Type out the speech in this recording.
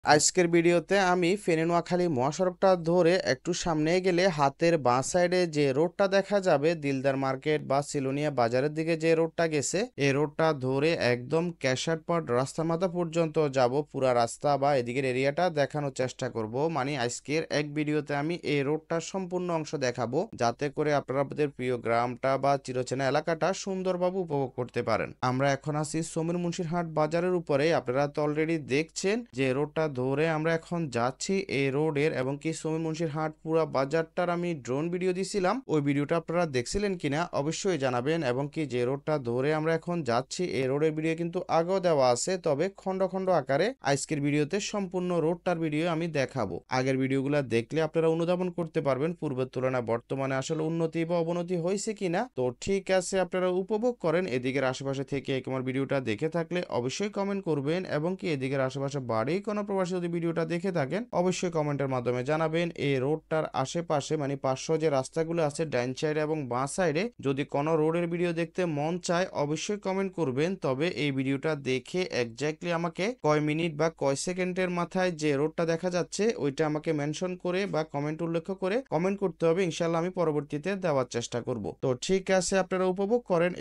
আজকের ভিডিওতে আমি ফেনী নোয়াখালী মহাসড়কটা ধরে একটু সামনে গেলে হাতের বাঁ সাইডে যে রোডটা দেখা যাবে দিলদার মার্কেট বা সিলোনিয়া বাজারের দিকে যে রোডটা গেছে এই রোডটা ধরে একদম ক্যাশারপাট রাস্তার মাথা পর্যন্ত যাব। পুরা রাস্তা বা এদিকের এরিয়াটা দেখানোর চেষ্টা করব। মানে আজকের এক ভিডিওতে আমি এই রোডটার সম্পূর্ণ অংশ দেখাবো, যাতে করে আপনারা আপনাদের প্রিয় গ্রামটা বা চিরচেনা এলাকাটা সুন্দরভাবে উপভোগ করতে পারেন। আমরা এখন আছি সমীর মুন্সিরহাট বাজারের উপরে। আপনারা তো অলরেডি দেখছেন যে রোডটা ধরে আমরা এখন যাচ্ছি এই রোডের, এবং কি সমীর মুন্সিরহাট পুরা বাজারটার আমি ড্রোন ভিডিও দিছিলাম, ওই ভিডিওটা আপনারা দেখছিলেন কিনা অবশ্যই জানাবেন। এবং কি যে রোডটা ধরে আমরা এখন যাচ্ছি এই রোডের ভিডিও কিন্তু আগেও দেওয়া আছে, তবে খন্ড খন্ড আকারে আজকের ভিডিওতে সম্পূর্ণ রোডটার ভিডিও আমি দেখাবো। আগের ভিডিওগুলো দেখলে আপনারা অনুধাবন করতে পারবেন পূর্বের তুলনায় বর্তমানে আসলে উন্নতি বা অবনতি হয়েছে কিনা। তো ঠিক আছে, আপনারা উপভোগ করেন। এদিকের আশেপাশে থেকে আমার ভিডিওটা দেখে থাকলে অবশ্যই কমেন্ট করবেন, এবং কি এদিকের আশেপাশে বাড়ি কোনো প্রবাসী যদি ভিডিওটা দেখে থাকেন অবশ্যই কমেন্টের মাধ্যমে জানাবেন। এই রোডটার আশেপাশে মানে পাঁচশো যে রাস্তাগুলো আছে ডাইন সাইডে এবং বাঁ সাইডে যদি কোনো রোডের ভিডিও দেখতে মন চায় অবশ্যই কমেন্ট করবেন। তবে এই ভিডিওটা দেখে এক্স্যাক্টলি আমাকে কয় মিনিট বা কয় সেকেন্ডের মাথায় যে রোডটা দেখা যাচ্ছে ওইটা আমাকে মেনশন করে বা কমেন্ট উল্লেখ করে কমেন্ট করতে হবে। ইনশাল্লাহ আমি পরবর্তীতে দেওয়ার চেষ্টা করব। তো ঠিক আছে, আপনারা উপভোগ করেন।